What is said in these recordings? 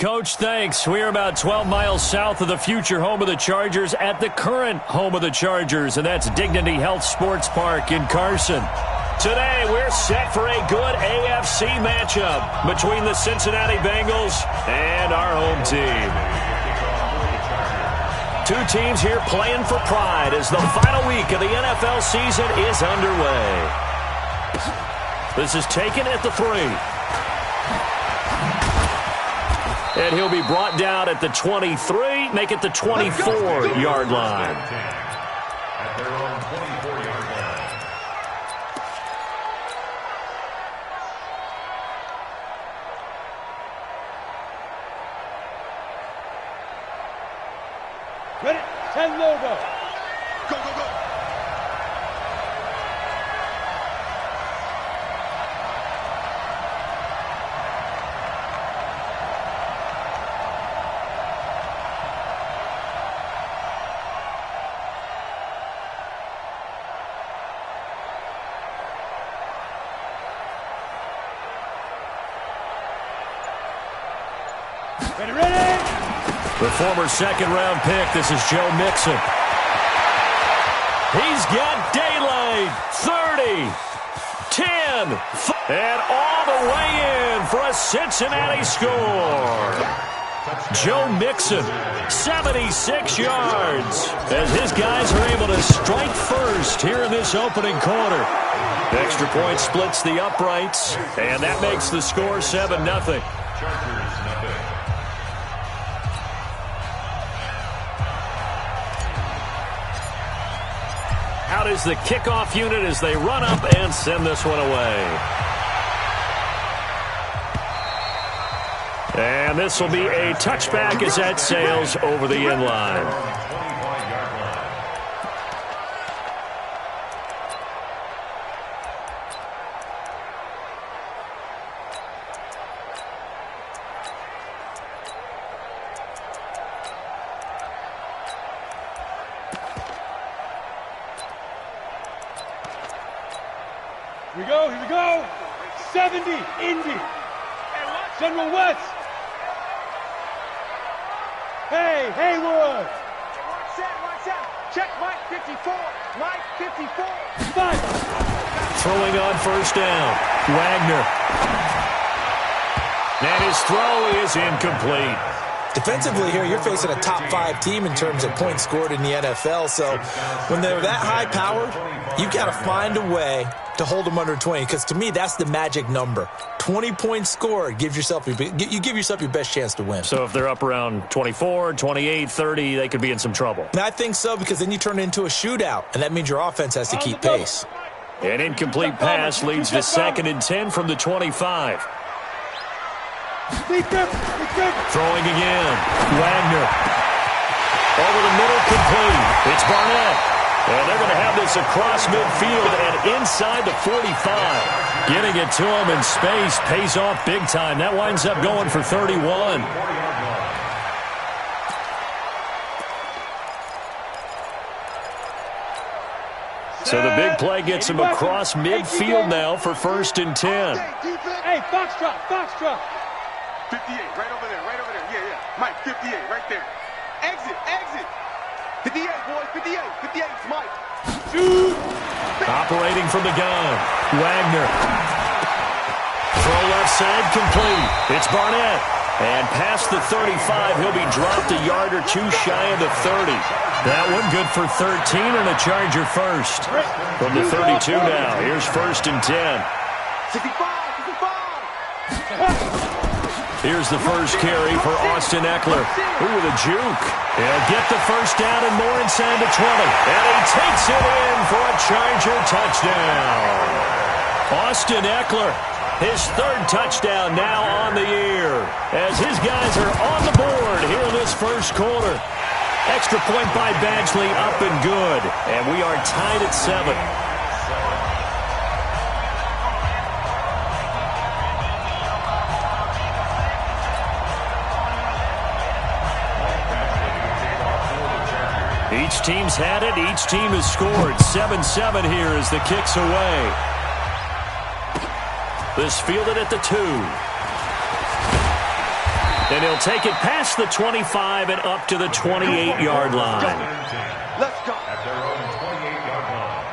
Coach. Thanks. We're about 12 miles south of the future home of the Chargers at the current home of the Chargers, and that's Dignity Health Sports Park in Carson. Today, we're set for a good AFC matchup between the Cincinnati Bengals and our home team. Two teams here playing for pride as the final week of the NFL season is underway. This is taken at the 3. And he'll be brought down at the 23, make it the 24-yard line. At their own 24-yard line. Ready? 10 logo. Go, go, go. Ready? The former second-round pick, this is Joe Mixon. He's got daylight. 30, 10, and all the way in for a Cincinnati score. Joe Mixon, 76 yards, as his guys are able to strike first here in this opening quarter. Extra point splits the uprights, and that makes the score 7-0. Chargers, nothing. Out is the kickoff unit as they run up and send this one away. And this will be a touchback as that sails over the end line. 25-yard line. Here we go. 70, Indy. General West. Hey, Haywood. Watch out. Check Mike 54. Mike 54. 5. Throwing on first down. Wagner. And his throw is incomplete. Defensively here, you're facing a top-5 team in terms of points scored in the NFL. So when they're that high-powered, you've got to find a way to hold them under 20. Because to me, that's the magic number. 20 points scored gives yourself you give yourself your best chance to win. So if they're up around 24, 28, 30, they could be in some trouble. And I think so, because then you turn it into a shootout, and that means your offense has to keep pace. An incomplete pass leads to 2nd and 10 from the 25. Throwing again. Wagner. Over the middle, complete. It's Barnett. And they're going to have this across midfield and inside the 45. Getting it to him in space pays off big time. That winds up going for 31. So the big play gets him across midfield now for 1st and 10. Hey, Foxtrot. 58, right over there. Yeah. Mike, 58, right there. Exit. 58, boys, 58. 58, it's Mike. Shoot. Operating from the gun. Wagner. Throw left side, complete. It's Barnett. And past the 35, he'll be dropped a yard or two shy of the 30. That one good for 13 and a Charger first. From the 32 now, here's 1st and 10. 65. Here's the first carry for Austin Eckler. Ooh, with a juke. He'll get the first down and more inside the 20. And he takes it in for a Charger touchdown. Austin Eckler, his 3rd touchdown now on the year, as his guys are on the board here in this first quarter. Extra point by Badgley, up and good. And we are tied at 7. Each team's had it. Each team has scored. 7-7 here as the kick's away. This fielded at the 2. And he'll take it past the 25 and up to the 28-yard line. Let's go. At their own 28-yard line.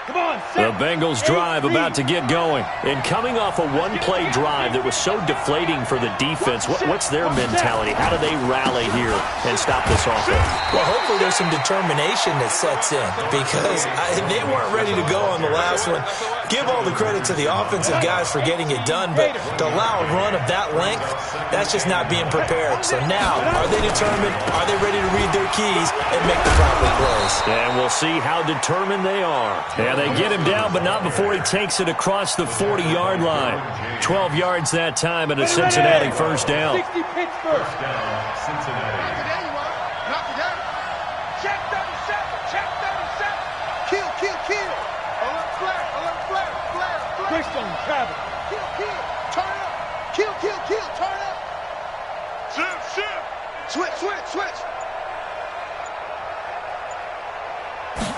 Come on, The Bengals drive about to get going. And coming off a one-play drive that was so deflating for the defense, what's their mentality? How do they rally here and stop this offense? Well, hopefully there's some determination that sets in because they weren't ready to go on the last one. Give all the credit to the offensive guys for getting it done, but to allow a run of that length, that's just not being prepared. So now, are they determined? Are they ready to read their keys and make the proper plays? And we'll see how determined they are. Yeah, they get him down, but not before he takes it across the 40-yard line. 12 yards that time and a Cincinnati first down. 60 Pittsburgh. First down, Cincinnati. Knock it down. Check 37. Check 37. Kill, kill, kill. Alert flare. Alert flare. Flare, flare. Christian Travis. Kill, kill. Turn up. Kill, kill, kill. Turn up. Shift, shift. Switch, switch, switch.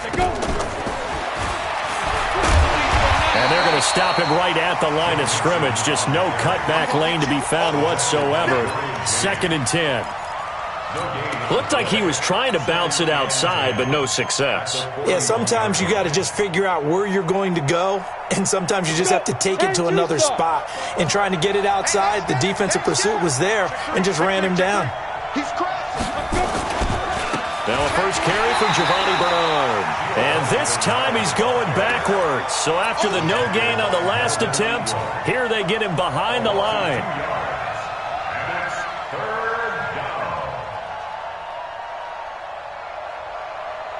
They go. And they're going to stop him right at the line of scrimmage. Just no cutback lane to be found whatsoever. 2nd and 10. Looked like he was trying to bounce it outside, but no success. Yeah, sometimes you got to just figure out where you're going to go, and sometimes you just have to take it to another spot. And trying to get it outside, the defensive pursuit was there and just ran him down. He's crossing. Now a first carry for Giovanni Bernard. And this time he's going backwards. So after the no gain on the last attempt, here they get him behind the line. And it's third down.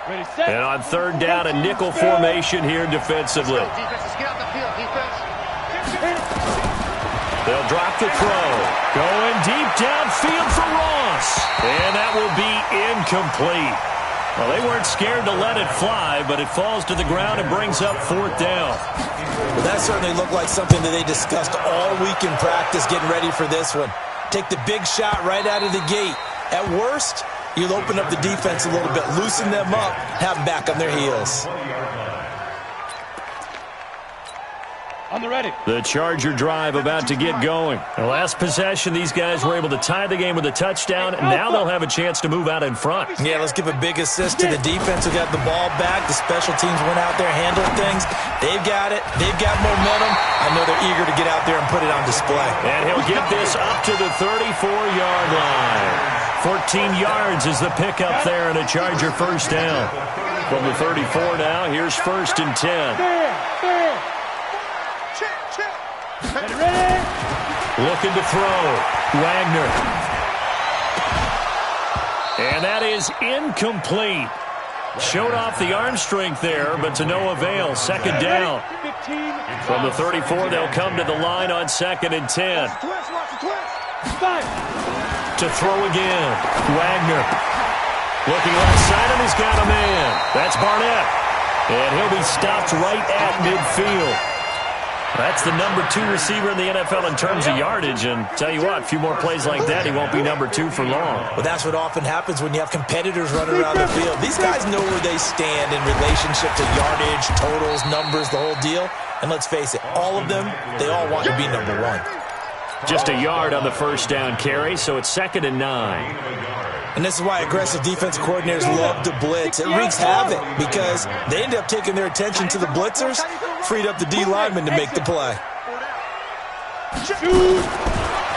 Ready, set. And on third down, a nickel formation here defensively. Defenses, get out the field, defense. They'll drop the throw. Going deep downfield for Ross. And that will be incomplete. Well, they weren't scared to let it fly, but it falls to the ground and brings up 4th down. Well, that certainly looked like something that they discussed all week in practice, getting ready for this one. Take the big shot right out of the gate. At worst, you'll open up the defense a little bit, loosen them up, have them back on their heels. On the ready. The Charger drive about to get going. The last possession, these guys were able to tie the game with a touchdown, and now they'll have a chance to move out in front. Yeah, let's give a big assist to the defense who got the ball back. The special teams went out there, handled things. They've got it. They've got momentum. I know they're eager to get out there and put it on display. And he'll get this up to the 34-yard line. 14 yards is the pickup there, and a Charger first down. From the 34 now, here's 1st and 10. There. Ready, ready. Looking to throw. Wagner. And that is incomplete. Showed off the arm strength there, but to no avail. 2nd down. 15. From the 34, they'll come to the line on 2nd and 10. Watch the twist. 5. To throw again. Wagner. Looking left side, and he's got a man. That's Barnett. And he'll be stopped right at midfield. That's the number 2 receiver in the NFL in terms of yardage. And tell you what, a few more plays like that, he won't be number 2 for long. Well, that's what often happens when you have competitors running around the field. These guys know where they stand in relationship to yardage, totals, numbers, the whole deal. And let's face it, all of them, they all want to be number 1. Just a yard on the first down carry, so it's 2nd and 9. And this is why aggressive defense coordinators love to blitz. It wreaks havoc because they end up taking their attention to the blitzers, freed up the D lineman to make the play.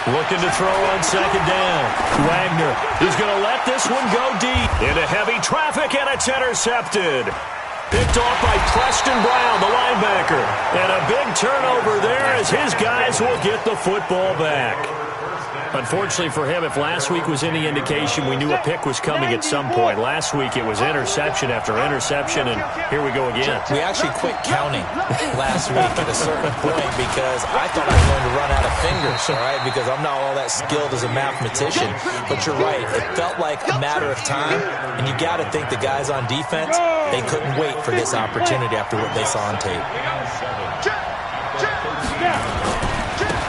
Looking to throw on 2nd down. Wagner is going to let this one go deep. Into heavy traffic, and it's intercepted. Picked off by Preston Brown, the linebacker. And a big turnover there as his guys will get the football back. Unfortunately for him, if last week was any indication, we knew a pick was coming at some point. Last week it was interception after interception, and here we go again. We actually quit counting last week at a certain point because I thought I was going to run out of fingers, all right, because I'm not all that skilled as a mathematician. But you're right, it felt like a matter of time, and you got to think the guys on defense, they couldn't wait for this opportunity after what they saw on tape.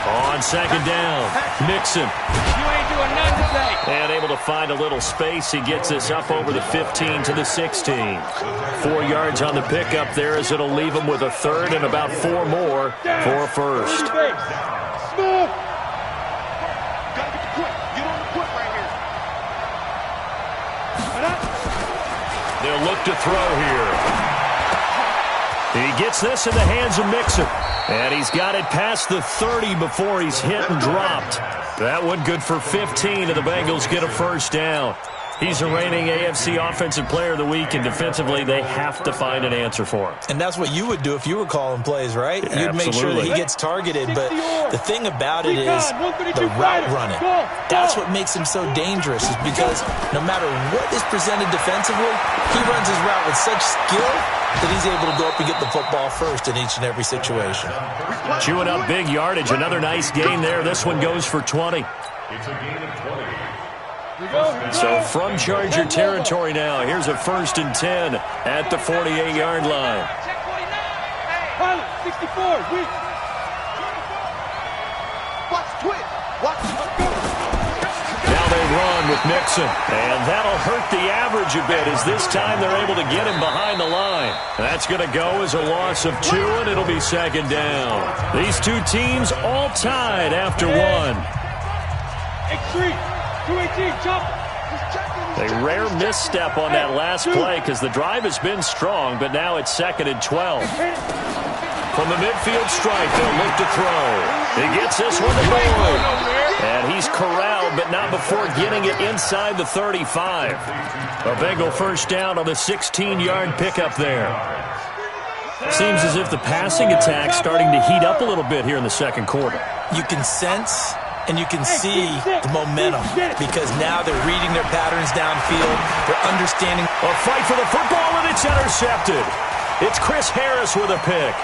On 2nd down, Mixon. You ain't doing nothing. And able to find a little space. He gets this up over the 15 to the 16. 4 yards on the pickup there as it'll leave him with a third and about 4 more for a first. Smooth. Gotta get the quick. Get on the quick right here. They'll look to throw here. He gets this in the hands of Mixon. And he's got it past the 30 before he's hit and dropped. That one good for 15, and the Bengals get a first down. He's the reigning AFC Offensive Player of the Week, and defensively, they have to find an answer for him. And that's what you would do if you were calling plays, right? Yeah, you'd make sure that he gets targeted, but the thing about it is the route running. That's what makes him so dangerous, is because no matter what is presented defensively, he runs his route with such skill that he's able to go up and get the football first in each and every situation. Chewing up big yardage. Another nice gain there. This one goes for 20. It's a gain of 20. So from Charger territory now, here's a 1st and 10 at the 48-yard line. Pilot, 64, weak. Watch twitch. Watch. Now they run with Mixon, and that'll hurt the average a bit as this time they're able to get him behind the line. That's going to go as a loss of 2, and it'll be 2nd down. These two teams all tied after 1. X3, 218, chop. A rare misstep on that last play because the drive has been strong, but now it's 2nd and 12. From the midfield stripe, they'll look to throw. He gets this one to Boyd. And he's corralled, but not before getting it inside the 35. A Bengal first down on the 16-yard pickup there. Seems as if the passing attack's starting to heat up a little bit here in the second quarter. You can sense and you can see the momentum because now they're reading their patterns downfield. They're understanding. A fight for the football, and it's intercepted. It's Chris Harris with a pick.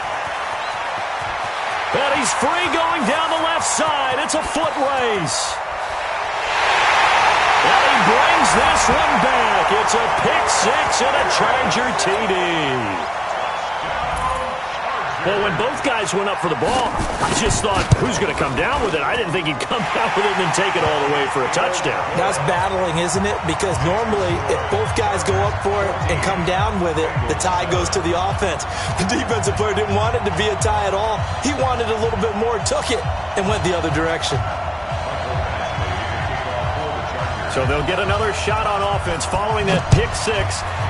And he's free going down the left side. It's a foot race. And he brings this one back. It's a pick 6 and a Charger TD. Well, when both guys went up for the ball, I just thought, who's going to come down with it? I didn't think he'd come down with it and then take it all the way for a touchdown. That's battling, isn't it? Because normally, if both guys go up for it and come down with it, the tie goes to the offense. The defensive player didn't want it to be a tie at all. He wanted a little bit more, took it, and went the other direction. So they'll get another shot on offense following that pick 6,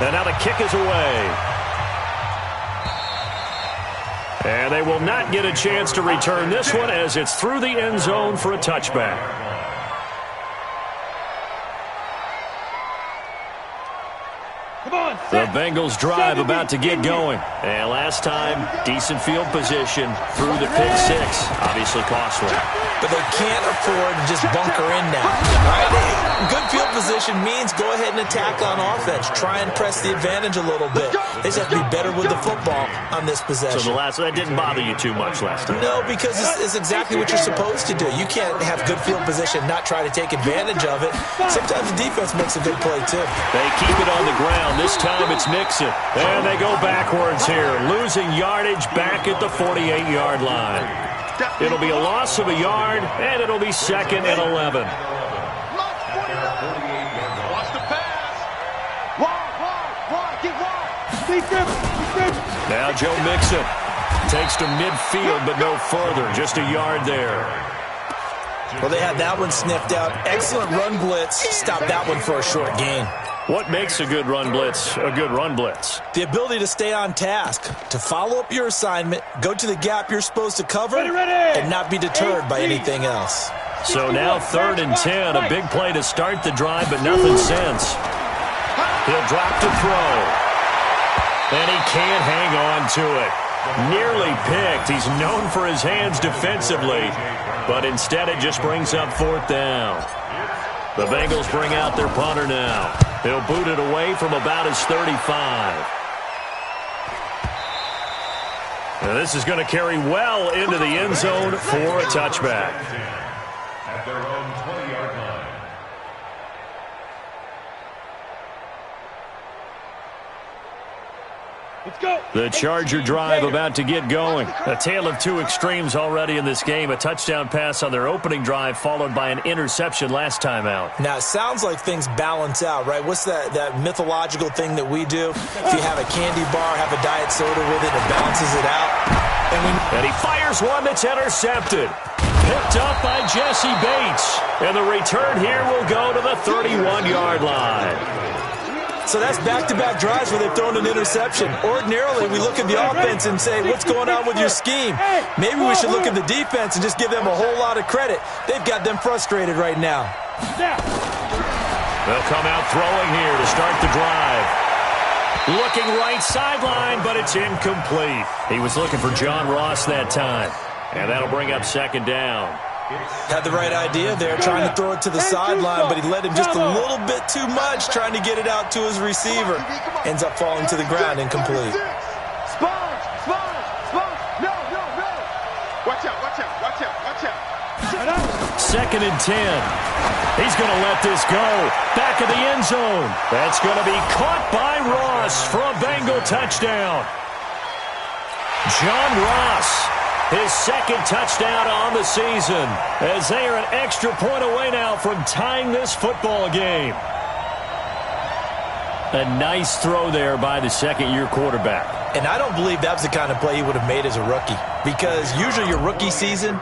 and now the kick is away. And they will not get a chance to return this one as it's through the end zone for a touchback. The Bengals drive about to get going. And last time, decent field position through the pick 6. Obviously costly. But they can't afford to just bunker in now. All right? Good field position means go ahead and attack on offense. Try and press the advantage a little bit. They just have to be better with the football on this possession. So that didn't bother you too much last time? No, because it's exactly what you're supposed to do. You can't have good field position, not try to take advantage of it. Sometimes the defense makes a good play, too. They keep it on the ground. This time it's Mixon. And they go backwards here, losing yardage back at the 48-yard line. It'll be a loss of a yard, and it'll be 2nd and 11. Watch the pass. Wide, get wide. Now Joe Mixon takes to midfield, but no further. Just a yard there. Well, they had that one sniffed out. Excellent run blitz. Stop that one for a short gain. What makes a good run blitz a good run blitz? The ability to stay on task, to follow up your assignment, go to the gap you're supposed to cover, and not be deterred by anything else. So now 3rd and 10, a big play to start the drive, but nothing since. He'll drop to throw. And he can't hang on to it. Nearly picked. He's known for his hands defensively, but instead it just brings up 4th down. The Bengals bring out their punter now. He'll boot it away from about his 35. Now this is going to carry well into the end zone for a touchback. At their own 20-yard line. Let's go. The Charger drive about to get going. A tale of two extremes already in this game. A touchdown pass on their opening drive followed by an interception last time out. Now, it sounds like things balance out, right? What's that mythological thing that we do? If you have a candy bar, have a diet soda with it, it balances it out. And he fires one that's intercepted. Picked up by Jesse Bates. And the return here will go to the 31-yard line. So that's back-to-back drives where they've thrown an interception. Ordinarily, we look at the offense and say, what's going on with your scheme? Maybe we should look at the defense and just give them a whole lot of credit. They've got them frustrated right now. They'll come out throwing here to start the drive. Looking right sideline, but it's incomplete. He was looking for John Ross that time. And that'll bring up second down. Had the right idea there, trying to throw it to the sideline, but he led him just a little bit too much, trying to get it out to his receiver. Ends up falling to the ground, incomplete. Sponge! No! Watch out! Second and 10. He's going to let this go. Back of the end zone. That's going to be caught by Ross for a Bengal touchdown. John Ross, his second touchdown on the season, as they are an extra point away now from tying this football game. A nice throw there by the second-year quarterback. And I don't believe that was the kind of play he would have made as a rookie, because usually your rookie season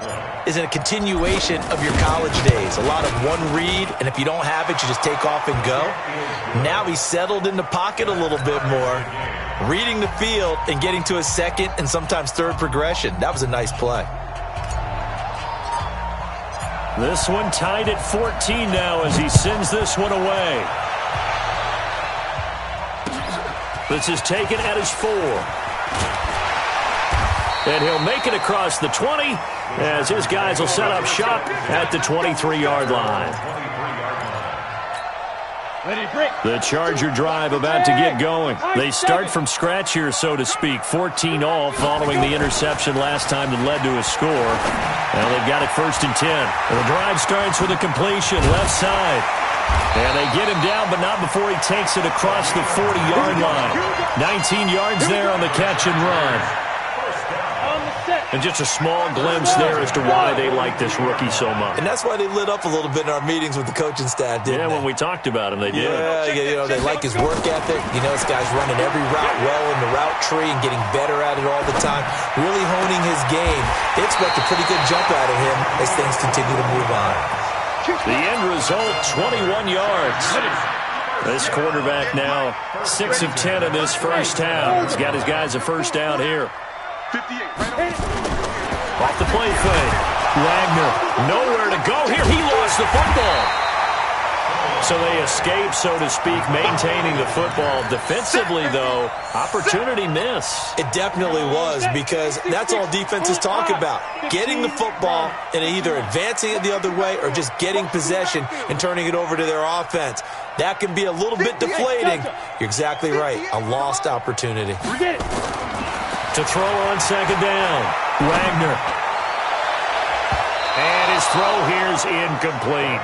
is a continuation of your college days. A lot of one read, and if you don't have it, you just take off and go. Now he's settled in the pocket a little bit more, reading the field and getting to a second and sometimes third progression. That was a nice play. This one tied at 14 now as he sends this one away. This is taken at his 4. And he'll make it across the 20 as his guys will set up shop at the 23-yard line. The Charger drive about to get going. They start from scratch here, so to speak. 14 all following the interception last time that led to a score. Now they've got it first and 10. And the drive starts with a completion left side. And they get him down, but not before he takes it across the 40-yard line. 19 yards there on the catch and run. And just a small glimpse there as to why they like this rookie so much. And that's why they lit up a little bit in our meetings with the coaching staff, didn't they? When we talked about him, they did. Yeah, they like his work ethic. This guy's running every route well in the route tree and getting better at it all the time, really honing his game. They expect a pretty good jump out of him as things continue to move on. The end result, 21 yards. This quarterback now 6 of 10 in this first half. He's got his guys a first down here. 58, right Off the play fake. Wagner, nowhere to go here. He lost the football. So they escape, so to speak, maintaining the football. Defensively, though, opportunity miss. It definitely was, because that's all defenses talk about. Getting the football and either advancing it the other way or just getting possession and turning it over to their offense. That can be a little bit deflating. You're exactly right. A lost opportunity. To throw on second down. Wagner. And his throw here's incomplete.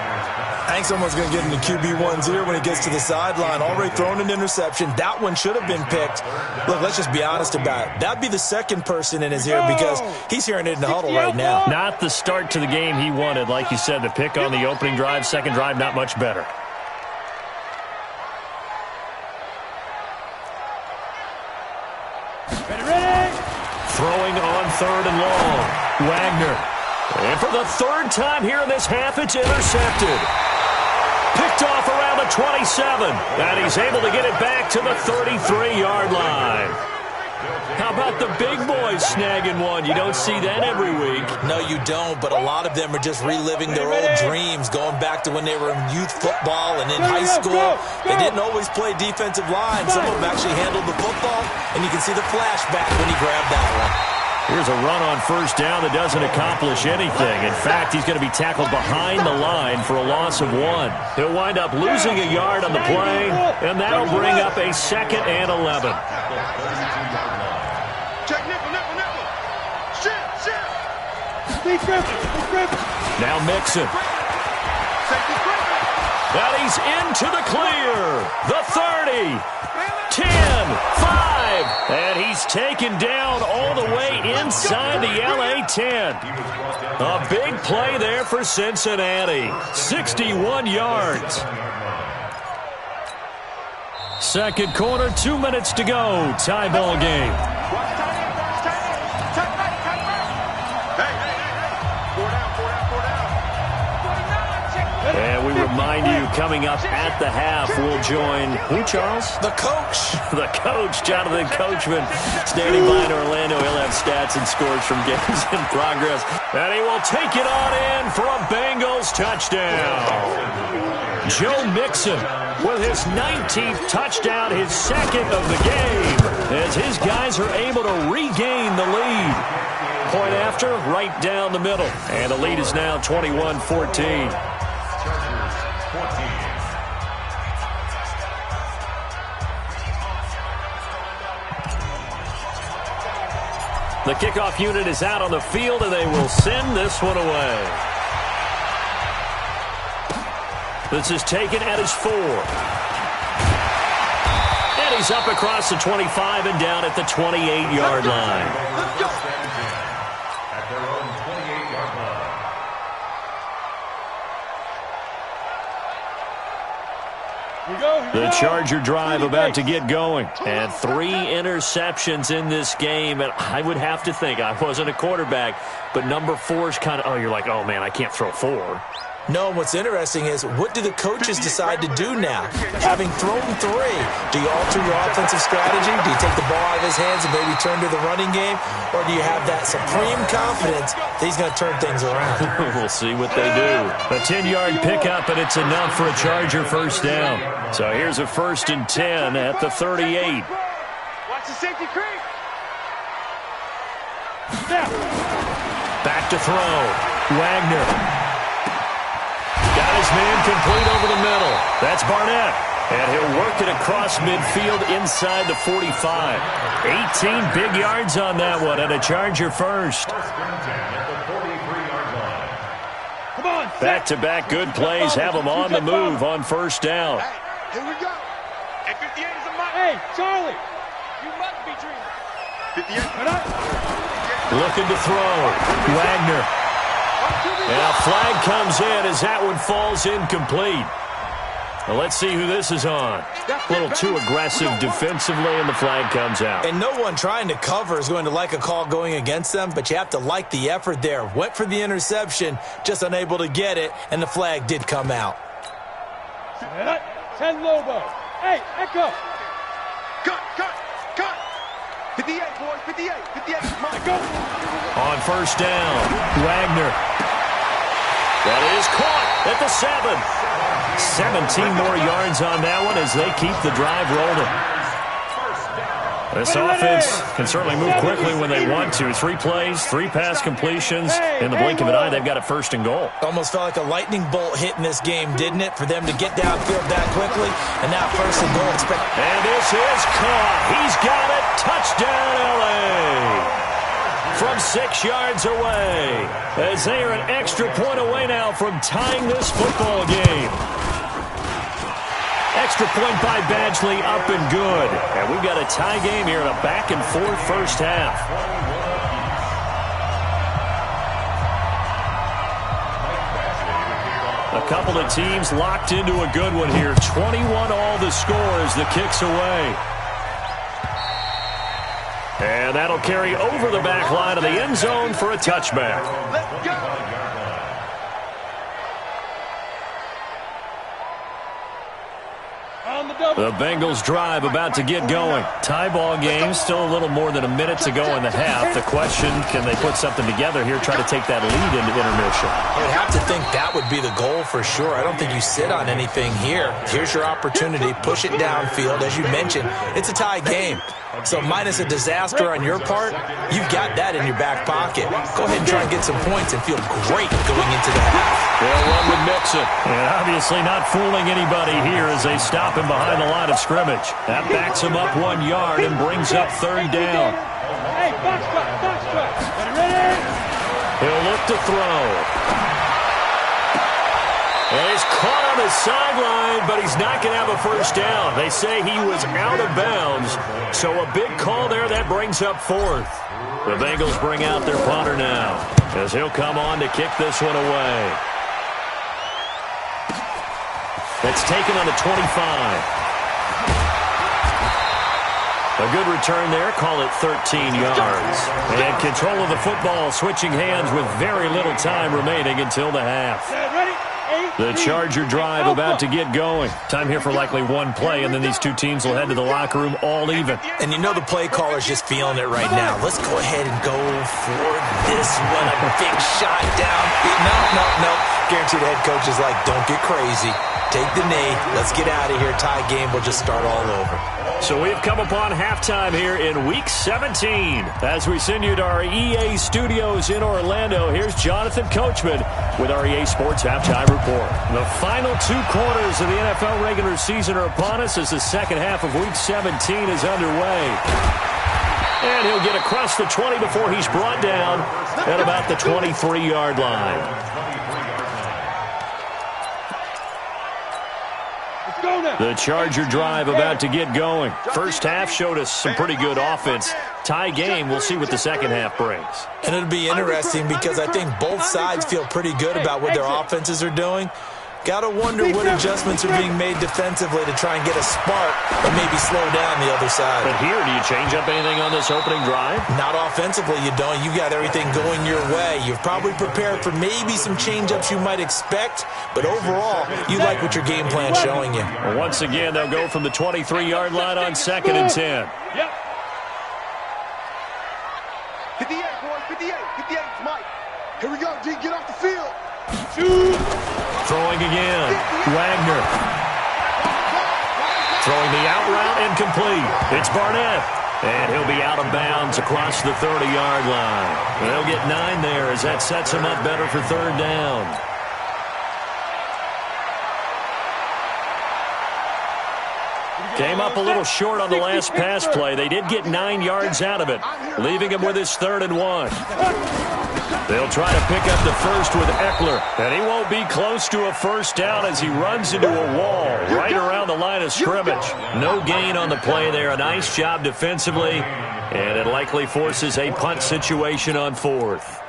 I think someone's going to get into QB1's ear when he gets to the sideline. Already thrown an interception. That one should have been picked. Look, let's just be honest about it. That'd be the second person in his ear because he's hearing it in the huddle right now. Not the start to the game he wanted. Like you said, the pick on the opening drive, second drive, not much better. Throwing on third and long. Wagner. And for the third time here in this half, it's intercepted. Picked off around the 27. And he's able to get it back to the 33-yard line. How about the big boys snagging one? You don't see that every week. No, you don't, but a lot of them are just reliving their old dreams, going back to when they were in youth football and in high school. They didn't always play defensive line. Some of them actually handled the football, and you can see the flashback when he grabbed that one. Here's a run on first down that doesn't accomplish anything. In fact, he's going to be tackled behind the line for a loss of 1. He'll wind up losing a yard on the play, and that'll bring up a 2nd and 11. Check nickel. Now Mixon. And he's into the clear. The 30. 10, 5, and is taken down all the way inside the LA 10. A big play there for Cincinnati. 61 yards. Second quarter, 2 minutes to go. Tie ball game. And we remind you, coming up at the half, we'll join who, Charles? The coach. The coach, Jonathan Coachman, standing by in Orlando. He'll have stats and scores from games in progress. And he will take it on in for a Bengals touchdown. Joe Mixon with his 19th touchdown, his second of the game, as his guys are able to regain the lead. Point after, right down the middle. And the lead is now 21-14. The kickoff unit is out on the field, and they will send this one away. This is taken at his 4. And he's up across the 25 and down at the 28-yard line. Let's go. At their own 28-yard line. The Charger drive about to get going. And 3 interceptions in this game. And I would have to think, I wasn't a quarterback, but number 4 is kind of, you're like, oh, man, I can't throw 4. No, what's interesting is, what do the coaches decide to do now? Having thrown 3, do you alter your offensive strategy? Do you take the ball out of his hands and maybe turn to the running game? Or do you have that supreme confidence that he's going to turn things around? We'll see what they do. A 10-yard pickup, and it's enough for a Charger first down. So here's a 1st and 10 at the 38. Watch the safety creep. Back to throw. Wagner. Got his man complete over the middle. That's Barnett. And he'll work it across midfield inside the 45. 18 big yards on that one, and a Charger first. Come on. Back-to-back good plays have them on the move on first down. Here we go. Hey, 58 is a must. Hey, Charlie. You must be dreaming. 58. Looking to throw. Wagner. And a flag comes in as that one falls incomplete. Well, let's see who this is on. A little too aggressive defensively, and the flag comes out. And no one trying to cover is going to like a call going against them, but you have to like the effort there. Went for the interception, just unable to get it, and the flag did come out. 10 Lobo. Hey, Echo. Cut. 58, boys. 58. Come on, go. On first down, Wagner. That is caught at the 7. 17 more yards on that one as they keep the drive rolling. This offense can certainly move quickly when they want to. 3 plays, 3 pass completions. In the blink of an eye, they've got it 1st and goal. Almost felt like a lightning bolt hit in this game, didn't it? For them to get downfield that quickly, and now 1st and goal. And this is caught. He's got it. Touchdown, LA. From 6 yards away, as they are an extra point away now from tying this football game. Extra point by Badgley, up and good. And we've got a tie game here in a back-and-forth first half. A couple of teams locked into a good one here. 21 all the score as the kick's away. And that'll carry over the back line of the end zone for a touchback. Let's go. The Bengals drive about to get going. Tie ball game, still a little more than a minute to go in the half. The question, can they put something together here, try to take that lead into intermission? I would have to think that would be the goal for sure. I don't think you sit on anything here. Here's your opportunity. Push it downfield. As you mentioned, it's a tie game. So minus a disaster on your part, you've got that in your back pocket. Go ahead and try and get some points and feel great going into the half. They'll run with Mixon. And obviously not fooling anybody here as they stop him behind the line of scrimmage. That backs him up 1 yard and brings up 3rd down. Hey, box truck. Ready? He'll look to throw. And he's caught on the sideline, but he's not going to have a first down. They say he was out of bounds, so a big call there. That brings up fourth. The Bengals bring out their punter now, as he'll come on to kick this one away. It's taken on the 25. A good return there. Call it 13 yards. And control of the football, switching hands with very little time remaining until the half. The Charger drive about to get going. Time here for likely one play, and then these two teams will head to the locker room all even. And you know the play caller's just feeling it right now. Let's go ahead and go for this one. A big shot down. No. Guaranteed the head coach is like, don't get crazy. Take the knee. Let's get out of here. Tie game. We'll just start all over. So we've come upon halftime here in Week 17. As we send you to our EA studios in Orlando, here's Jonathan Coachman with our EA Sports Halftime Report. The final two quarters of the NFL regular season are upon us as the second half of Week 17 is underway. And he'll get across the 20 before he's brought down at about the 23-yard line. The Charger drive about to get going. First half showed us some pretty good offense. Tie game, we'll see what the second half brings. And it'll be interesting because I think both sides feel pretty good about what their offenses are doing. Got to wonder what adjustments are being made defensively to try and get a spark and maybe slow down the other side. But here, do you change up anything on this opening drive? Not offensively, you don't. You've got everything going your way. You've probably prepared for maybe some change-ups you might expect, but overall, you like what your game plan's showing you. Well, once again, they'll go from the 23-yard line on 2nd and 10. Yep. 58, boys, 58. 58, Mike. Here we go, D. Get off the field. Shoot. Throwing again. Wagner. Throwing the out route incomplete. It's Barnett. And he'll be out of bounds across the 30-yard line. They'll get 9 there as that sets him up better for third down. Came up a little short on the last pass play. They did get 9 yards out of it, leaving him with his 3rd and 1. They'll try to pick up the first with Eckler, and he won't be close to a first down as he runs into a wall right around the line of scrimmage. No gain on the play there. A nice job defensively, and it likely forces a punt situation on 4th.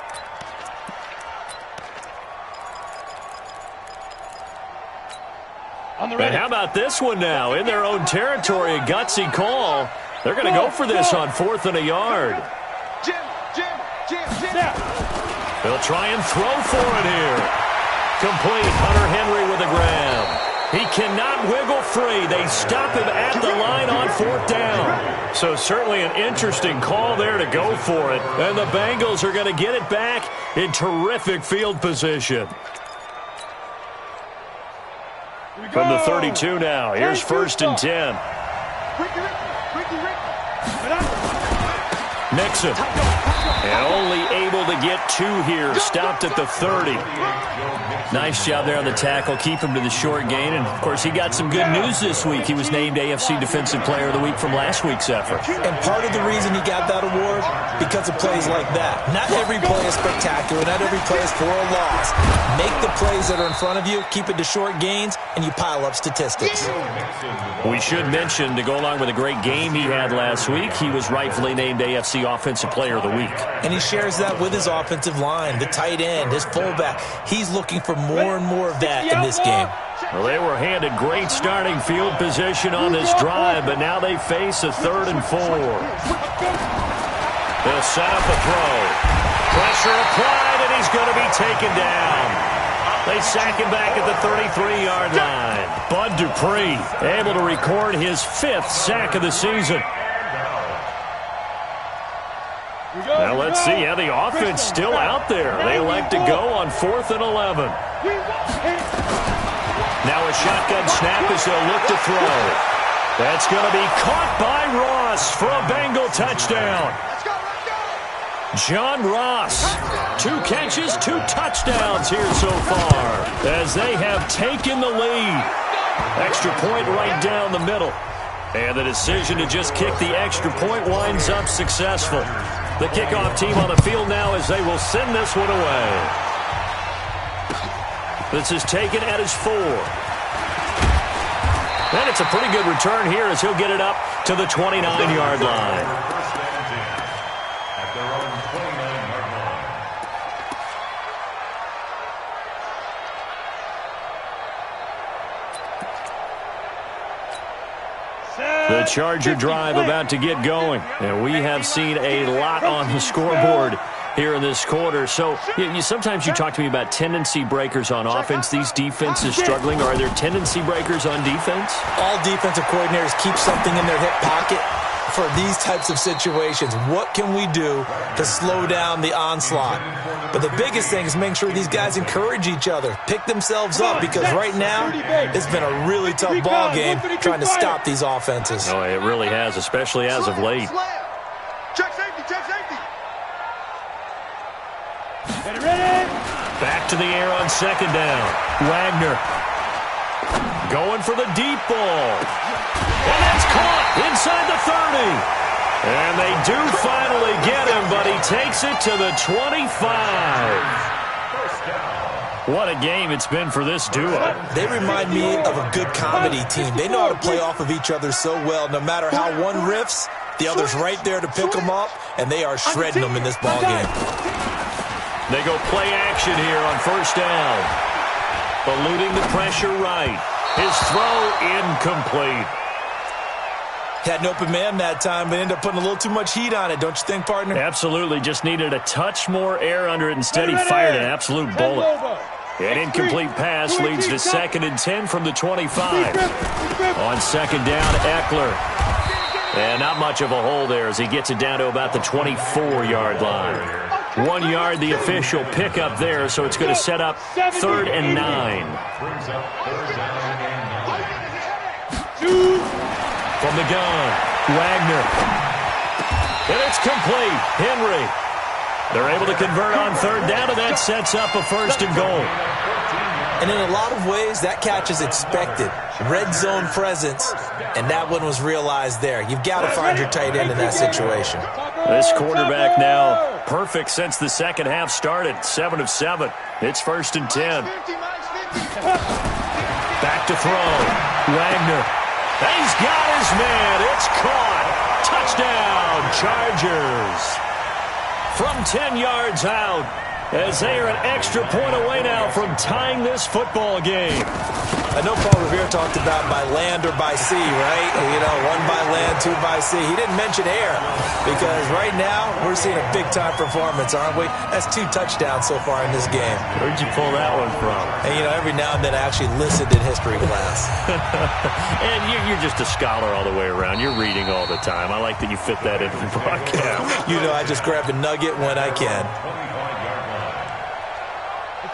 And how about this one now? In their own territory, a gutsy call. They're going to go for this on 4th and a yard. Jim. They'll try and throw for it here. Complete. Hunter Henry with a grab. He cannot wiggle free. They stop him at the line on 4th down. So certainly an interesting call there to go for it. And the Bengals are going to get it back in terrific field position. From the 32 now. Here's 1st and 10. Nixon. And only able to get 2 here. Stopped at the 30. Nice job there on the tackle. Keep him to the short gain. And, of course, he got some good news this week. He was named AFC Defensive Player of the Week from last week's effort. And part of the reason he got that award, because of plays like that. Not every play is spectacular. Not every play is for a loss. Make the plays that are in front of you, keep it to short gains, and you pile up statistics. We should mention, to go along with a great game he had last week, he was rightfully named AFC Offensive Player of the Week. And he shares that with his offensive line, the tight end, his fullback. He's looking for more and more of that in this game. Well, they were handed great starting field position on this drive, but now they face a 3rd and 4. They'll set up a throw. Pressure applied, and he's going to be taken down. They sack him back at the 33-yard line. Bud Dupree able to record his 5th sack of the season. Now let's see how the offense still out there. They elect to go on 4th and 11. Now a shotgun snap as they'll look to throw. That's going to be caught by Ross for a Bengal touchdown. John Ross, 2 catches, 2 touchdowns here so far as they have taken the lead. Extra point right down the middle. And the decision to just kick the extra point winds up successful. The kickoff team on the field now as they will send this one away. This is taken at his 4. And it's a pretty good return here as he'll get it up to the 29-yard line. First and 10 at their own 29-yard line. The Charger drive about to get going. And we have seen a lot on the scoreboard here in this quarter. So sometimes you talk to me about tendency breakers on offense. These defenses struggling. Are there tendency breakers on defense? All defensive coordinators keep something in their hip pocket for these types of situations. What can we do to slow down the onslaught? But the biggest thing is making sure these guys encourage each other, pick themselves up, because right now it's been a really tough ball game trying to stop these offenses. Oh, it really has, especially as of late. Check safety, check safety. Back to the air on second down. Wagner going for the deep ball. And that's caught inside the 30. And they do finally get him, but he takes it to the 25. What a game it's been for this duo. They remind me of a good comedy team. They know how to play off of each other so well. No matter how one riffs, the other's right there to pick them up, and they are shredding them in this ball game. They go play action here on first down. Eluding the pressure right. His throw incomplete. Had an open man that time, but ended up putting a little too much heat on it, don't you think, partner? Absolutely. Just needed a touch more air under it. Instead, he fired an absolute bullet. An incomplete pass leads to 2nd and 10 from the 25. On second down, Eckler. And not much of a hole there as he gets it down to about the 24-yard line. 1 yard, the official pickup there, so it's going to set up 3rd and 9. Brings up 3rd down and 9. From the gun, Wagner. And it's complete. Henry. They're able to convert on 3rd down, and that sets up a 1st and goal. And in a lot of ways, that catch is expected. Red zone presence, and that one was realized there. You've got to find your tight end in that situation. This quarterback now perfect since the second half started. 7 of 7. It's 1st and 10. Back to throw. Wagner. He's got his man. It's caught. Touchdown, Chargers. From 10 yards out, as they are an extra point away now from tying this football game. I know Paul Revere talked about by land or by sea, right? You know, 1 by land, 2 by sea. He didn't mention air because right now we're seeing a big-time performance, aren't we? That's 2 touchdowns so far in this game. Where'd you pull that one from? And, you know, every now and then I actually listened in history class. And you're just a scholar all the way around. You're reading all the time. I like that you fit that into the broadcast. You know, I just grab a nugget when I can.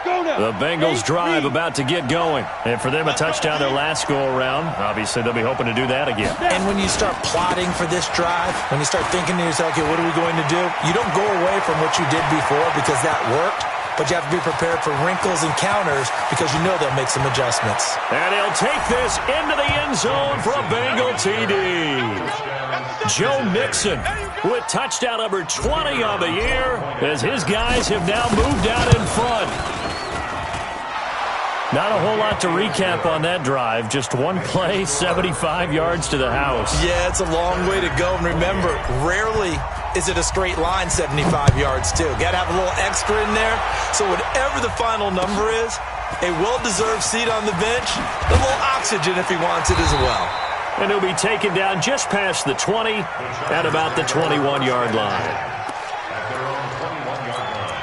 The Bengals drive about to get going. And for them, a touchdown their last go-around. Obviously, they'll be hoping to do that again. And when you start plotting for this drive, when you start thinking to yourself, okay, what are we going to do? You don't go away from what you did before because that worked, but you have to be prepared for wrinkles and counters because you know they'll make some adjustments. And he'll take this into the end zone for a Bengal TD. Joe Mixon with touchdown number 20 on the year as his guys have now moved out in front. Not a whole lot to recap on that drive. Just one play, 75 yards to the house. Yeah, it's a long way to go. And remember, rarely is it a straight line 75 yards, too. Got to have a little extra in there. So whatever the final number is, a well-deserved seat on the bench, a little oxygen if he wants it as well. And he'll be taken down just past the 20 at about the 21-yard line. At their own 21-yard line.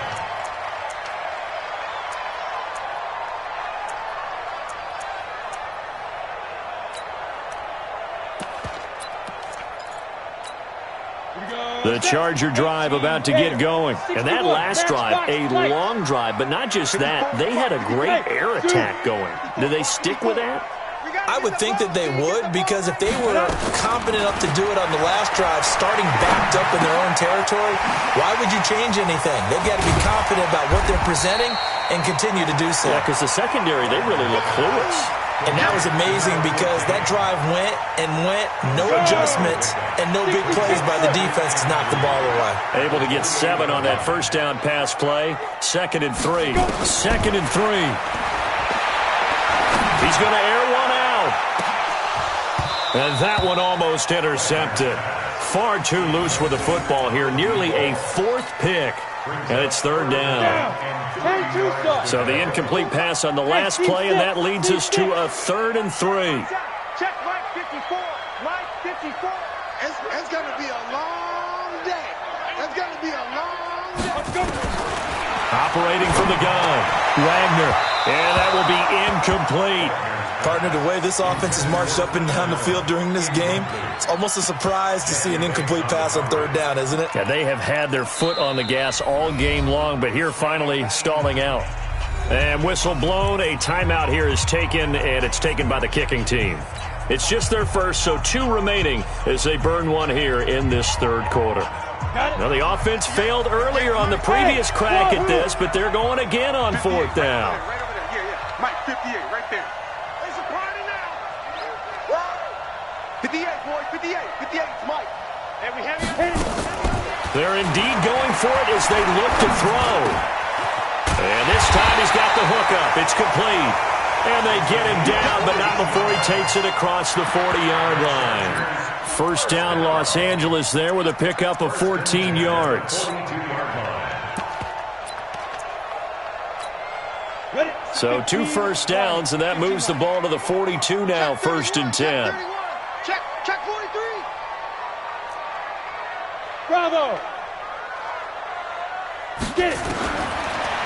The Charger drive about to get going. And that last drive, a long drive, but not just that. They had a great air attack going. Do they stick with that? I would think that they would, because if they were confident enough to do it on the last drive, starting backed up in their own territory, why would you change anything? They've got to be confident about what they're presenting and continue to do so. Yeah, because the secondary, they really look clueless. And that was amazing because that drive went and went, no adjustments and no big plays by the defense to knock the ball away. Able to get 7 on that first down pass play. 2nd and 3. 2nd and 3. He's going to air one out. And that one almost intercepted. Far too loose with the football here. Nearly a fourth pick. And it's third down. So the incomplete pass on the last play, and that leads us to a 3rd and 3. Check Mike 54. Mike 54. It's going to be a long day. It's going to be a long day. Operating from the gun, Wagner. And that will be incomplete. Partner, the way this offense has marched up and down the field during this game, it's almost a surprise to see an incomplete pass on 3rd down, isn't it? Yeah, they have had their foot on the gas all game long, but here finally stalling out. And whistle blown, a timeout here is taken, and it's taken by the kicking team. It's just their first, so 2 remaining as they burn one here in this 3rd quarter. Now, the offense failed earlier on the previous crack at this, but they're going again on 4th down. Right over there. Yeah. Mike 58, right there. It's a party now. 58, boys. 58. 58, Mike. And we have it. They're indeed going for it as they look to throw. And this time he's got the hook up. It's complete. And they get him down, but not before he takes it across the 40-yard line. First down, Los Angeles there with a pickup of 14 yards. So 2 first downs, and that moves the ball to the 42 now, 1st and 10. Check 43. Bravo. Get it.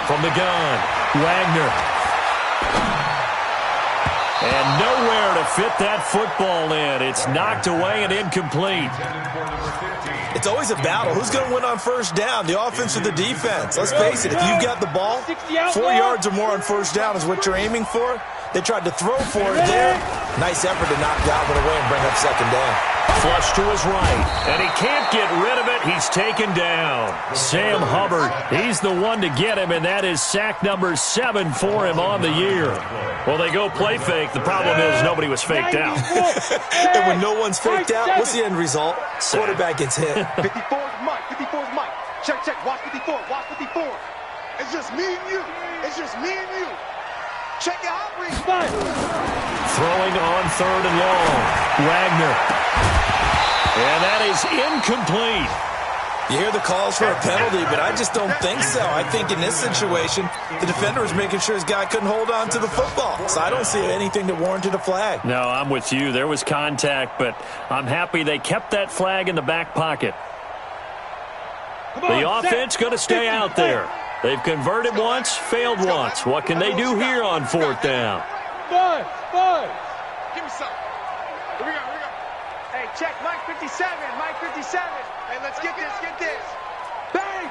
From the gun, Wagner. And nowhere to fit that football in. It's knocked away and incomplete. It's always a battle. Who's going to win on 1st down, the offense or the defense? Let's face it, if you've got the ball, 4 yards or more on 1st down is what you're aiming for. They tried to throw for it there. Nice effort to knock that one away and bring up 2nd down. Flush to his right, and he can't get rid of it. He's taken down. Sam Hubbard, he's the one to get him, and that is sack number 7 for him on the year. Well, they go play fake. The problem is nobody was faked out. And when no one's faked out, what's the end result? Quarterback gets hit. 54's Mike. 54's Mike. Check. Watch 54. Watch 54. It's just me and you. It's just me and you. Check your outreach. Throwing on 3rd and long. Wagner. And that is incomplete. You hear the calls for a penalty, but I just don't think so. I think in this situation, the defender was making sure his guy couldn't hold on to the football. So I don't see anything that warranted a flag. No, I'm with you. There was contact, but I'm happy they kept that flag in the back pocket. The offense going to stay out there. They've converted once, failed once. What can they do here on 4th down? Buzz. Give me some. Here we go. Hey, check Mike 57. Mike 57. Hey, let's get this. Bang.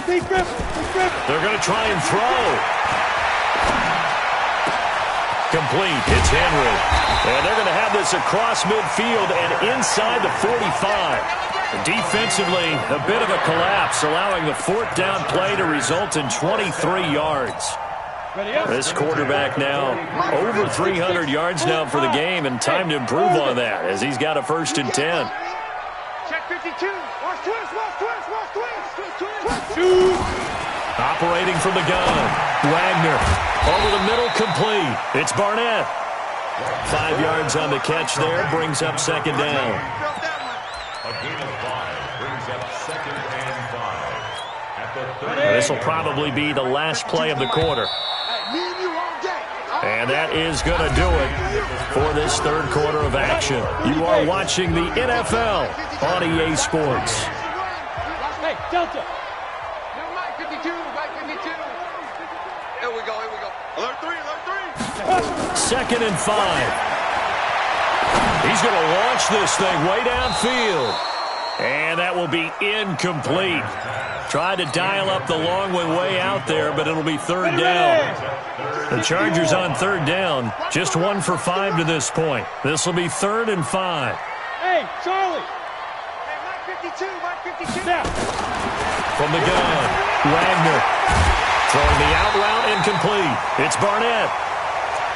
Big grip. They're going to try and throw. Complete. It's Henry. And they're going to have this across midfield and inside the 45. Defensively, a bit of a collapse, allowing the 4th down play to result in 23 yards. This quarterback now over 300 yards now for the game, and time to improve on that as he's got a 1st and 10. Check 52. Watch twist. Operating from the gun, Wagner over the middle, complete. It's Barnett. 5 yards on the catch there, brings up 2nd down. A gain of 5 brings up 2nd and 5. At the 30. This will probably be the last play of the quarter. And that is going to do it for this 3rd quarter of action. You are watching the NFL on EA Sports. Hey, Delta. Mike 52. Here we go. Alert 3. 2nd and 5. He's going to launch this thing way downfield. And that will be incomplete. Tried to dial up the long one way out there, but it'll be 3rd down. The Chargers on 3rd down, just 1 for 5 to this point. This will be 3rd and 5. Hey, Charlie. Hey, Mike 52. Now. From the gun, Wagner. Throwing the out route incomplete. It's Barnett.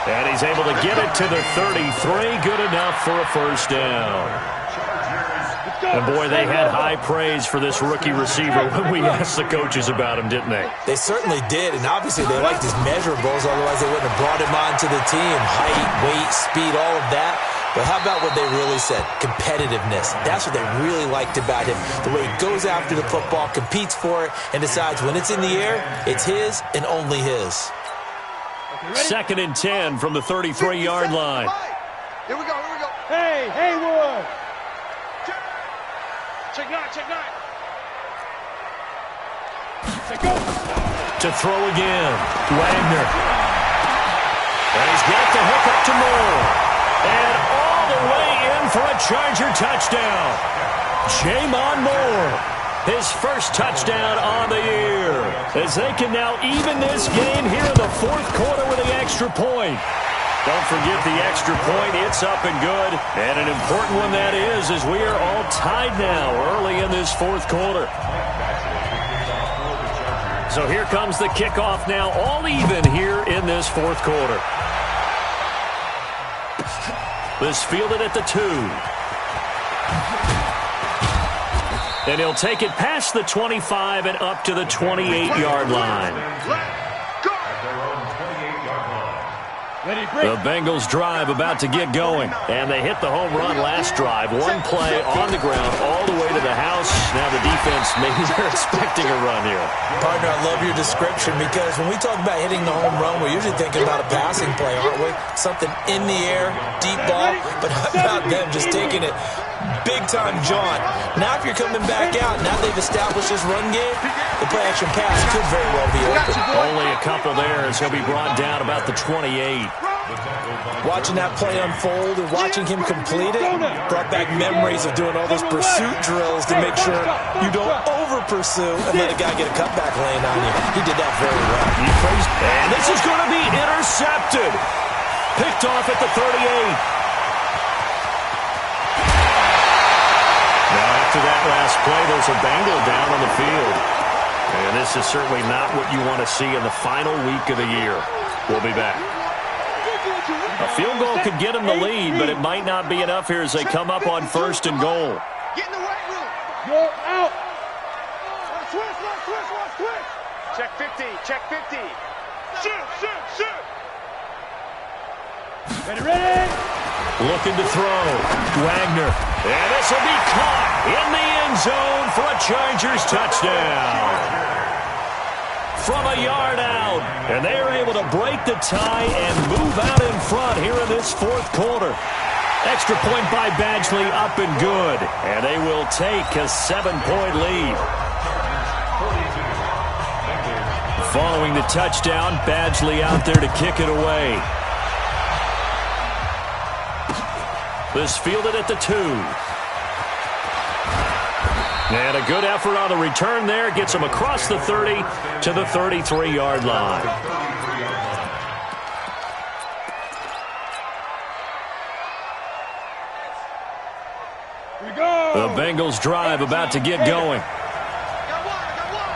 And he's able to get it to the 33. Good enough for a 1st down. And, boy, they had high praise for this rookie receiver when we asked the coaches about him, didn't they? They certainly did, and obviously they liked his measurables, otherwise they wouldn't have brought him onto the team. Height, weight, speed, all of that. But how about what they really said? Competitiveness. That's what they really liked about him. The way he goes after the football, competes for it, and decides when it's in the air, it's his and only his. 2nd and 10 from the 33-yard line. Here we go, here we go. Hey, Haywood. Check nine, check nine. Go. To throw again, Wagner. And he's got the hook up to Moore. And all the way in for a Charger touchdown. Jamon Moore, his first touchdown on the year. As they can now even this game here in the 4th quarter with an extra point. Don't forget the extra point. It's up and good. And an important one that is, as we are all tied now early in this 4th quarter. So here comes the kickoff now, all even here in this 4th quarter. This fielded at the 2. And he'll take it past the 25 and up to the 28-yard line. The Bengals drive about to get going. And they hit the home run last drive. One play on the ground all the way to the house. Now the defense, maybe they're expecting a run here. Partner, I love your description because when we talk about hitting the home run, we're usually thinking about a passing play, aren't we? Something in the air, deep ball. But how about them just taking it big-time jaunt? Now if you're coming back out, now they've established this run game, the play-action pass could very well be open. Only a couple there as he'll be brought down about the 28. Watching that play unfold and watching him complete it brought back memories of doing all those pursuit drills to make sure you don't over-pursue and let a guy get a cutback laying on you. He did that very well. And this is going to be intercepted. Picked off at the 38. Now after that last play, there's a Bengal down on the field. And this is certainly not what you want to see in the final week of the year. We'll be back. A field goal could get them the lead, but it might not be enough here as they come up on 1st and goal. Get in the weight room. Go out. Switch. Check 50, check 50. Shoot. Ready. Looking to throw. Wagner. And this will be caught in the end zone for a Chargers touchdown. From a yard out. And they are able to break the tie and move out in front here in this 4th quarter. Extra point by Badgley up and good. And they will take a 7-point lead. Following the touchdown, Badgley out there to kick it away. This fielded at the 2. And a good effort on the return there. Gets him across the 30 to the 33-yard line. Here we go. The Bengals drive about to get going. Got one.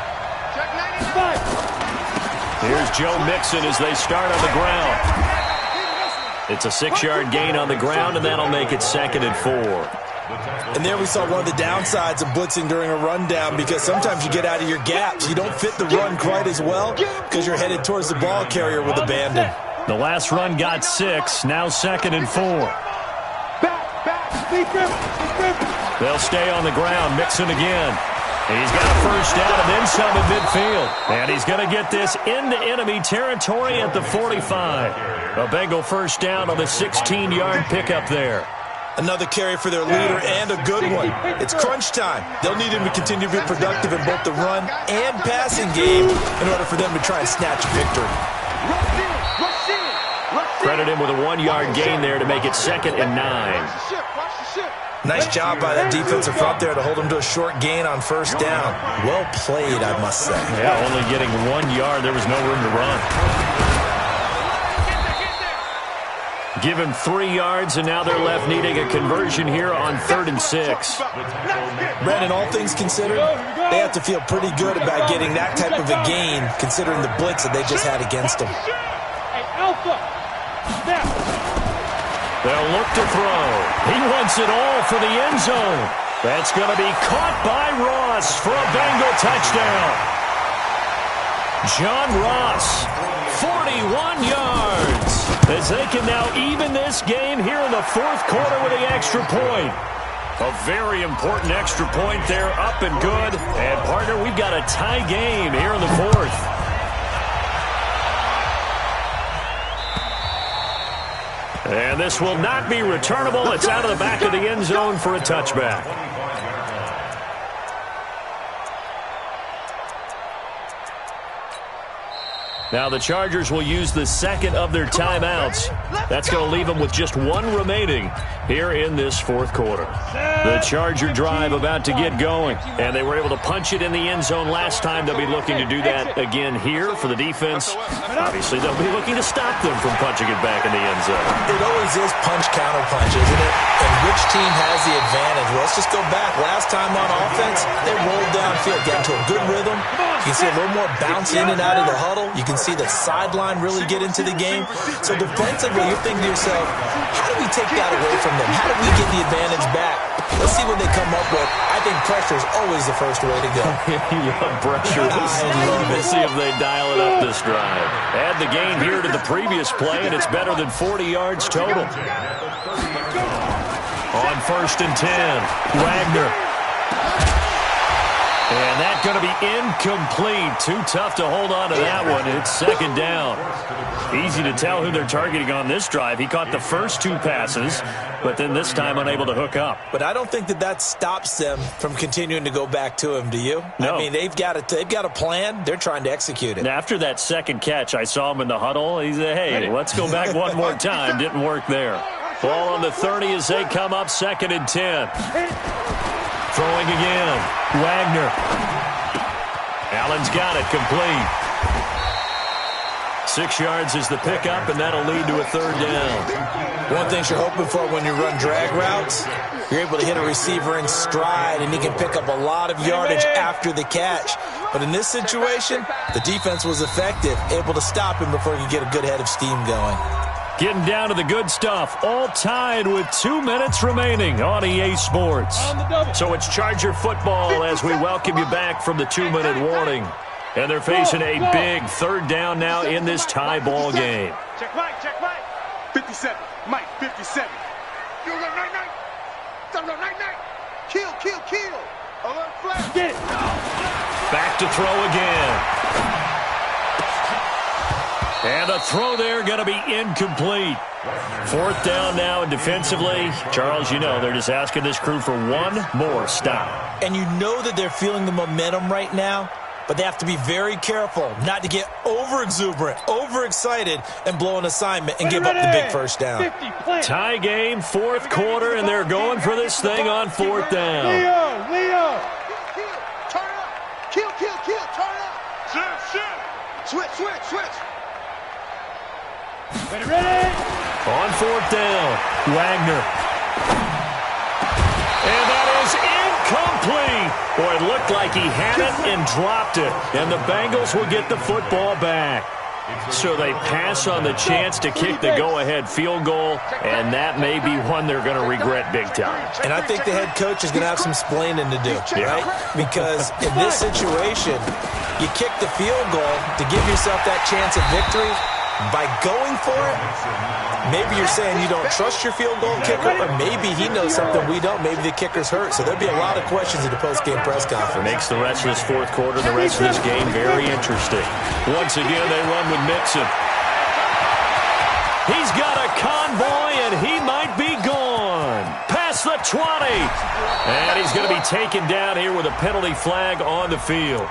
Check 95. Here's Joe Mixon as they start on the ground. It's a 6-yard gain on the ground, and that'll make it 2nd and 4. And there we saw one of the downsides of blitzing during a rundown because sometimes you get out of your gaps. You don't fit the run quite as well because you're headed towards the ball carrier with abandon. The last run got 6, now 2nd and 4. Back. They'll stay on the ground. Mixon again. He's got a first down and then some at midfield. And he's going to get this into enemy territory at the 45. A Bengal first down on the 16-yard pickup there. Another carry for their leader and a good one. It's crunch time. They'll need him to continue to be productive in both the run and passing game in order for them to try and snatch a victory. Credit him with a 1-yard gain there to make it 2nd and 9. Nice job by that defensive front there to hold him to a short gain on first down. Well played, I must say. Yeah, only getting 1 yard. There was no room to run. Give him 3 yards, and now they're left needing a conversion here on 3rd and 6. Brandon, all things considered, they have to feel pretty good about getting that type of a gain, considering the blitz that they just had against them. Hey, Alpha. Snap. They'll look to throw. He wants it all for the end zone. That's going to be caught by Ross for a Bengal touchdown. John Ross, 41 yards, as they can now even this game here in the fourth quarter with the extra point. A very important extra point there, up and good. And, partner, we've got a tie game here in the fourth. And this will not be returnable. It's out of the back of the end zone for a touchback. Now the Chargers will use the second of their timeouts. That's going to leave them with just one remaining here in this fourth quarter. The Charger drive about to get going, and they were able to punch it in the end zone last time. They'll be looking to do that again here for the defense. Obviously, they'll be looking to stop them from punching it back in the end zone. It always is punch-counter-punch, isn't it? And which team has the advantage? Well, let's just go back. Last time on offense, they rolled downfield, got into a good rhythm. You can see a little more bounce in and out of the huddle. You can see the sideline really get into the game. So defensively, you're thinking to yourself, how do we take that away from them? How do we get the advantage back? Let's see what they come up with. I think pressure is always the first way to go. You love pressure. We'll see if they dial it up this drive. Add the gain here to the previous play, and it's better than 40 yards total. On 1st and 10, Wagner. And that's going to be incomplete. Too tough to hold on to that one. It's second down. Easy to tell who they're targeting on this drive. He caught the first two passes, but then this time unable to hook up. But I don't think that stops them from continuing to go back to him, do you? No. I mean, they've got a plan. They're trying to execute it. And after that second catch, I saw him in the huddle. He said, hey, let's go back one more time. Didn't work there. Ball on the 30 as they come up 2nd and 10. Throwing again. Wagner. Allen's got it complete. 6 yards is the pickup, and that'll lead to a 3rd down. One thing you're hoping for when you run drag routes, you're able to hit a receiver in stride, and he can pick up a lot of yardage after the catch. But in this situation, the defense was effective, able to stop him before he could get a good head of steam going. Getting down to the good stuff. All tied with 2 minutes remaining on EA Sports. So it's Charger football as we welcome you back from the 2-minute warning. And they're facing a big 3rd down now in this tie ball game. Check Mike, check Mike. 57, Mike, 57. You go night. Kill. Alert flag. Get it. Back to throw again. And a throw there going to be incomplete. 4th down now, and defensively, Charles, you know, they're just asking this crew for one more stop. And you know that they're feeling the momentum right now, but they have to be very careful not to get over-exuberant, overexcited, and blow an assignment and give up the big 1st down. Tie game, 4th quarter, and they're going for this thing on 4th down. Leo. Turn it up. Kill. Turn it up. Switch. Ready? On 4th down, Wagner. And that is incomplete. Boy, it looked like he had it and dropped it. And the Bengals will get the football back. So they pass on the chance to kick the go-ahead field goal, and that may be one they're going to regret big time. And I think the head coach is going to have some explaining to do, right? Because in this situation, you kick the field goal to give yourself that chance of victory. By going for it, maybe you're saying you don't trust your field goal kicker, or maybe he knows something we don't. Maybe the kicker's hurt. So there'll be a lot of questions at the post-game press conference. Makes the rest of this 4th quarter, the rest of this game very interesting. Once again, they run with Mixon. He's got a convoy, and he might be gone. Past the 20. And he's going to be taken down here with a penalty flag on the field.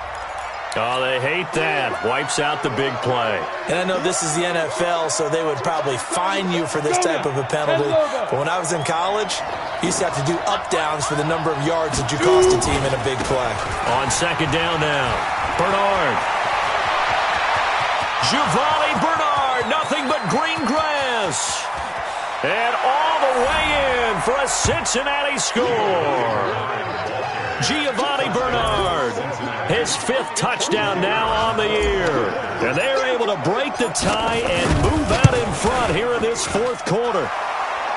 Oh, they hate that. Wipes out the big play. And I know this is the NFL, so they would probably fine you for this type of a penalty. But when I was in college, you used to have to do up-downs for the number of yards that you cost a team in a big play. On 2nd down now, Bernard. Giovanni Bernard, nothing but green grass. And all the way in for a Cincinnati score. Giovanni Bernard, his 5th touchdown now on the year. And they're able to break the tie and move out in front here in this 4th quarter.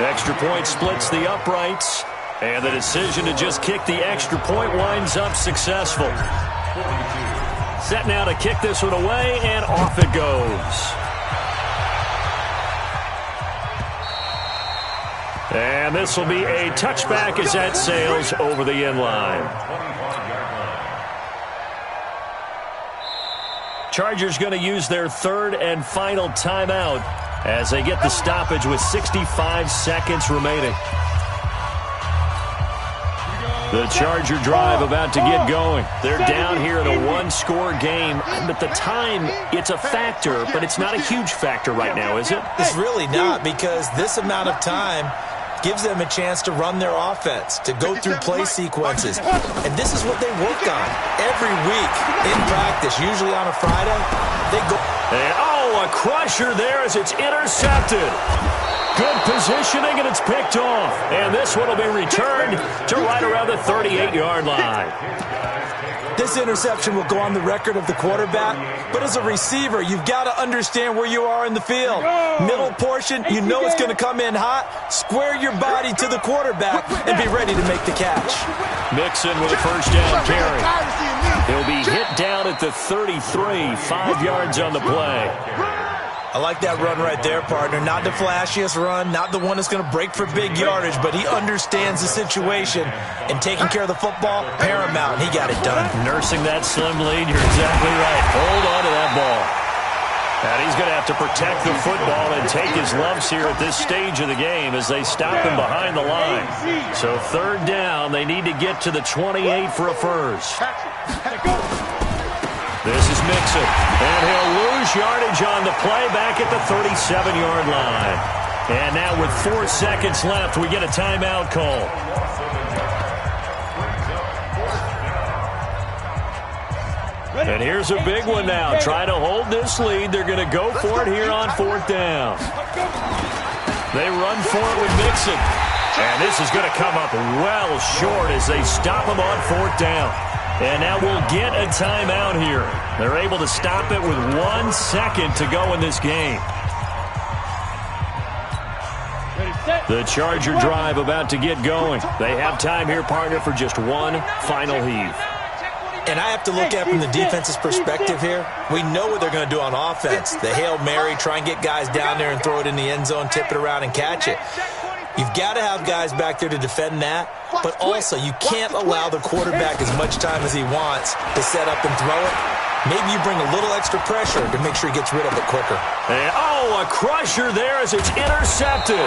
Extra point splits the uprights. And the decision to just kick the extra point winds up successful. Set now to kick this one away, and off it goes. And this will be a touchback as that sails over the end line. Chargers going to use their third and final timeout as they get the stoppage with 65 seconds remaining. The Charger drive about to get going. They're down here in a one-score game, but the time, it's a factor, but it's not a huge factor right now, is it? It's really not, because this amount of time gives them a chance to run their offense, to go through play sequences. And this is what they work on every week in practice, usually on a Friday. They go. And, a crusher there as it's intercepted. Good positioning, and it's picked off. And this one will be returned to right around the 38-yard line. This interception will go on the record of the quarterback, but as a receiver, you've got to understand where you are in the field. Middle portion, you know it's going to come in hot. Square your body to the quarterback and be ready to make the catch. Mixon with a first down carry. He'll be hit down at the 33, 5 yards on the play. I like that run right there, partner. Not the flashiest run, not the one that's going to break for big yardage, but he understands the situation, and taking care of the football, paramount. He got it done. Nursing that slim lead, you're exactly right. Hold on to that ball. And he's going to have to protect the football and take his lumps here at this stage of the game as they stop him behind the line. So third down, they need to get to the 28 for a first. This is Mixon, and he'll lose yardage on the play back at the 37-yard line. And now with 4 seconds left, we get a timeout call. And here's a big one now. Try to hold this lead. They're going to go for it here on fourth down. They run for it with Mixon. And this is going to come up well short as they stop him on fourth down. And now we'll get a timeout here. They're able to stop it with 1 second to go in this game. The Charger drive about to get going. They have time here, partner, for just one final heave. And I have to look at it from the defense's perspective here. We know what they're going to do on offense. The Hail Mary, try and get guys down there and throw it in the end zone, tip it around and catch it. You've got to have guys back there to defend that, but also you can't allow the quarterback as much time as he wants to set up and throw it. Maybe you bring a little extra pressure to make sure he gets rid of it quicker. And, a crusher there as it's intercepted.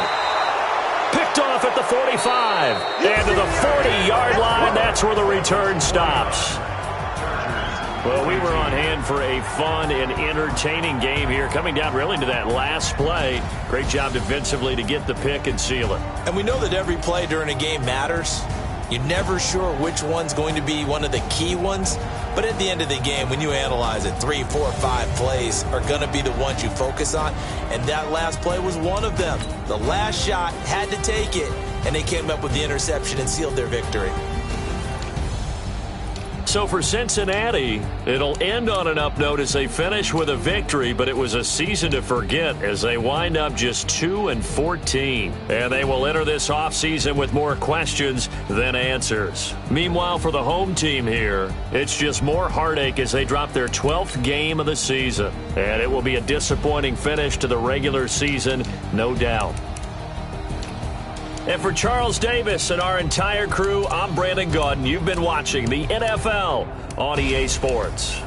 Picked off at the 45. And to the 40-yard line, that's where the return stops. Well, we were on hand for a fun and entertaining game here, coming down really to that last play. Great job defensively to get the pick and seal it. And we know that every play during a game matters. You're never sure which one's going to be one of the key ones. But at the end of the game, when you analyze it, 3, 4, 5 plays are going to be the ones you focus on. And that last play was one of them. The last shot had to take it, and they came up with the interception and sealed their victory. So for Cincinnati, it'll end on an up note as they finish with a victory, but it was a season to forget as they wind up just 2-14. And they will enter this offseason with more questions than answers. Meanwhile, for the home team here, it's just more heartache as they drop their 12th game of the season. And it will be a disappointing finish to the regular season, no doubt. And for Charles Davis and our entire crew, I'm Brandon Gaudin. You've been watching the NFL on EA Sports.